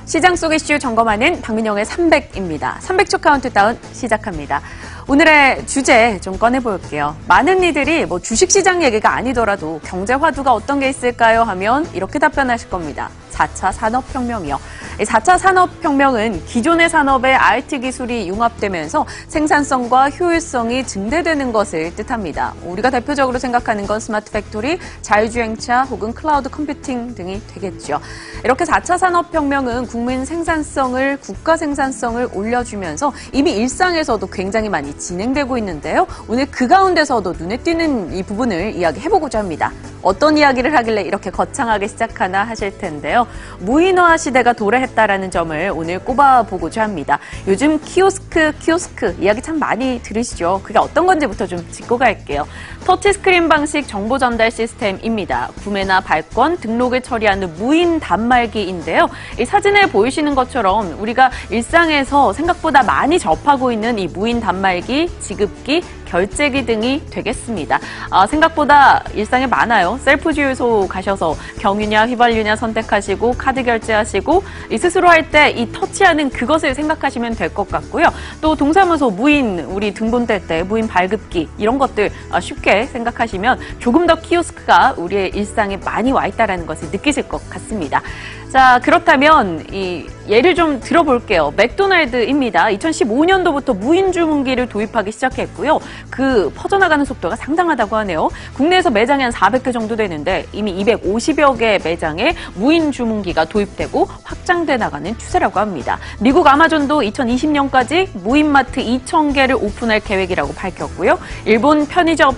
시장 속 이슈 점검하는 박민영의 300입니다. 300초 카운트다운 시작합니다. 오늘의 주제 좀 꺼내볼게요. 많은 이들이 주식시장 얘기가 아니더라도 경제 화두가 어떤 게 있을까요? 하면 이렇게 답변하실 겁니다. 4차 산업혁명이요. 4차 산업혁명은 기존의 산업에 IT 기술이 융합되면서 생산성과 효율성이 증대되는 것을 뜻합니다. 우리가 대표적으로 생각하는 건 스마트 팩토리, 자율주행차 혹은 클라우드 컴퓨팅 등이 되겠죠. 이렇게 4차 산업혁명은 국민 생산성을, 국가 생산성을 올려주면서 이미 일상에서도 굉장히 많이 진행되고 있는데요. 오늘 그 가운데서도 눈에 띄는 이 부분을 이야기해보고자 합니다. 어떤 이야기를 하길래 이렇게 거창하게 시작하나 하실 텐데요. 무인화 시대가 도래했다라는 점을 오늘 꼽아보고자 합니다. 요즘 키오스크 이야기 참 많이 들으시죠? 그게 어떤 건지부터 좀 짚고 갈게요. 터치스크린 방식 정보 전달 시스템입니다. 구매나 발권, 등록을 처리하는 무인 단말기인데요. 이 사진에 보이시는 것처럼 우리가 일상에서 생각보다 많이 접하고 있는 이 무인 단말기, 지급기, 결제기 등이 되겠습니다. 생각보다 일상에 많아요. 셀프 주유소 가셔서 경유냐 휘발유냐 선택하시고 카드 결제하시고 스스로 할 때 이 터치하는 그것을 생각하시면 될 것 같고요. 또 동사무소 무인 우리 등본 뗄 때 무인 발급기 이런 것들 쉽게 생각하시면 조금 더 키오스크가 우리의 일상에 많이 와 있다는 것을 느끼실 것 같습니다. 자, 그렇다면 이 예를 좀 들어볼게요. 맥도날드입니다. 2015년도부터 무인 주문기를 도입하기 시작했고요. 그 퍼져나가는 속도가 상당하다고 하네요. 국내에서 매장이 한 400개 정도 되는데 이미 250여 개 매장에 무인 주문기가 도입되고 확장돼 나가는 추세라고 합니다. 미국 아마존도 2020년까지 무인마트 2,000개를 오픈할 계획이라고 밝혔고요. 일본 편의점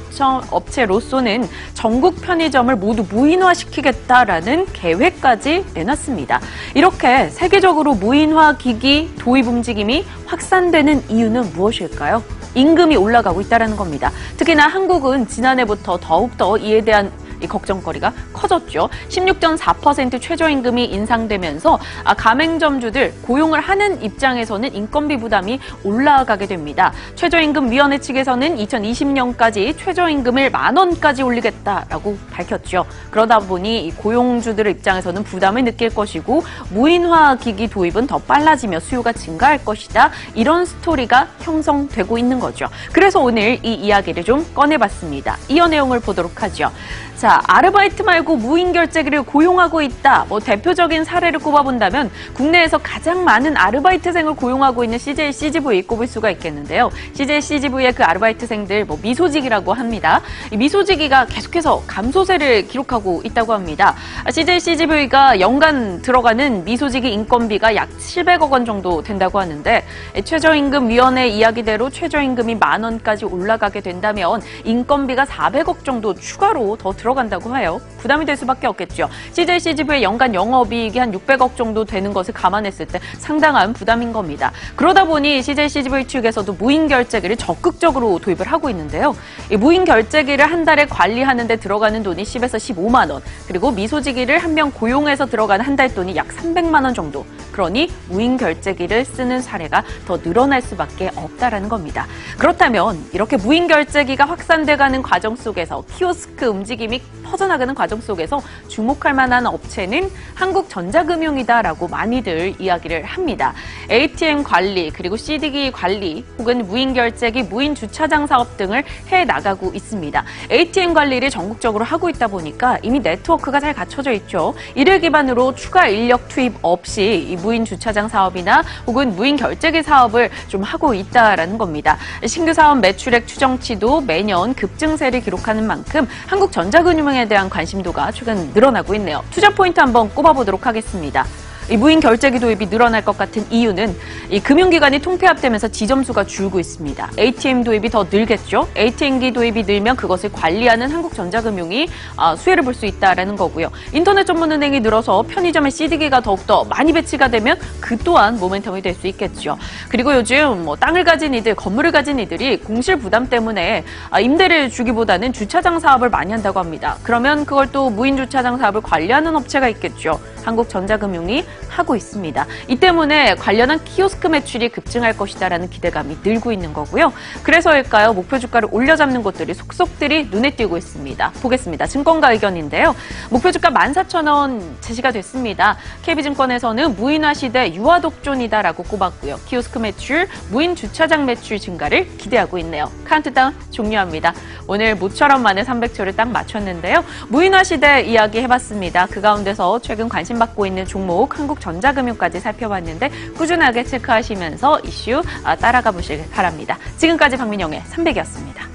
업체 로쏘는 전국 편의점을 모두 무인화시키겠다라는 계획까지 내놨습니다. 이렇게 세계적으로 무인화 기기 도입 움직임이 확산되는 이유는 무엇일까요? 임금이 올라가고 있다는 겁니다. 특히나 한국은 지난해부터 더욱더 이에 대한 걱정거리가 커졌죠. 16.4% 최저임금이 인상되면서 가맹점주들 고용을 하는 입장에서는 인건비 부담이 올라가게 됩니다. 최저임금위원회 측에서는 2020년까지 최저임금을 10,000원까지 올리겠다라고 밝혔죠. 그러다 보니 고용주들 입장에서는 부담을 느낄 것이고 무인화 기기 도입은 더 빨라지며 수요가 증가할 것이다. 이런 스토리가 형성되고 있는 거죠. 그래서 오늘 이 이야기를 좀 꺼내봤습니다. 이어 내용을 보도록 하죠. 자, 아르바이트 말고 무인 결제기를 고용하고 있다. 대표적인 사례를 꼽아본다면 국내에서 가장 많은 아르바이트생을 고용하고 있는 CJ CGV 꼽을 수가 있겠는데요. CJ CGV의 그 아르바이트생들 미소직이라고 합니다. 이 미소직이가 계속해서 감소세를 기록하고 있다고 합니다. CJ CGV가 연간 들어가는 미소직이 인건비가 약 700억 원 정도 된다고 하는데 최저임금위원회 이야기대로 최저임금이 10,000원까지 올라가게 된다면 인건비가 400억 정도 추가로 더 들어간다고 해요. 부담이 될 수밖에 없겠죠. CJ CGV의 연간 영업이익이 한 600억 정도 되는 것을 감안했을 때 상당한 부담인 겁니다. 그러다 보니 CJ CGV 측에서도 무인 결제기를 적극적으로 도입을 하고 있는데요. 이 무인 결제기를 한 달에 관리하는 데 들어가는 돈이 10에서 15만 원, 그리고 미소직이를 한 명 고용해서 들어가는 한 달 돈이 약 300만 원 정도. 그러니 무인 결제기를 쓰는 사례가 더 늘어날 수밖에 없다라는 겁니다. 그렇다면 이렇게 무인 결제기가 확산돼가는 과정 속에서 키오스크 움직임이 퍼져나가는 과정 속에서 주목할 만한 업체는 한국전자금융이다라고 많이들 이야기를 합니다. ATM 관리, 그리고 CD기 관리, 혹은 무인 결제기, 무인 주차장 사업 등을 해나가고 있습니다. ATM 관리를 전국적으로 하고 있다 보니까 이미 네트워크가 잘 갖춰져 있죠. 이를 기반으로 추가 인력 투입 없이 이 무인 주차장 사업이나 혹은 무인 결제기 사업을 좀 하고 있다라는 겁니다. 신규 사업 매출액 추정치도 매년 급증세를 기록하는 만큼 한국전자금융에 대한 관심도가 최근 늘어나고 있네요. 투자 포인트 한번 꼽아보도록 하겠습니다. 이 무인 결제기 도입이 늘어날 것 같은 이유는 이 금융기관이 통폐합되면서 지점수가 줄고 있습니다. ATM 도입이 더 늘겠죠. ATM기 도입이 늘면 그것을 관리하는 한국전자금융이 수혜를 볼 수 있다라는 거고요. 인터넷 전문은행이 늘어서 편의점에 CD기가 더욱더 많이 배치가 되면 그 또한 모멘텀이 될 수 있겠죠. 그리고 요즘 땅을 가진 이들, 건물을 가진 이들이 공실 부담 때문에 임대를 주기보다는 주차장 사업을 많이 한다고 합니다. 그러면 그걸 또 무인 주차장 사업을 관리하는 업체가 있겠죠. 한국전자금융이 하고 있습니다. 이 때문에 관련한 키오스크 매출이 급증할 것이다라는 기대감이 늘고 있는 거고요. 그래서일까요? 목표 주가를 올려잡는 곳들이 속속들이 눈에 띄고 있습니다. 보겠습니다. 증권가 의견인데요. 목표 주가 14,000원 제시가 됐습니다. KB증권에서는 무인화 시대 유화 독존이다라고 꼽았고요. 키오스크 매출, 무인 주차장 매출 증가를 기대하고 있네요. 카운트다운 종료합니다. 오늘 모처럼 만에 300초를 딱 맞췄는데요. 무인화 시대 이야기 해봤습니다. 그 가운데서 최근 관심받고 있는 종목 한국전자금융까지 살펴봤는데 꾸준하게 체크하시면서 이슈 따라가 보시길 바랍니다. 지금까지 박민영의 300이었습니다.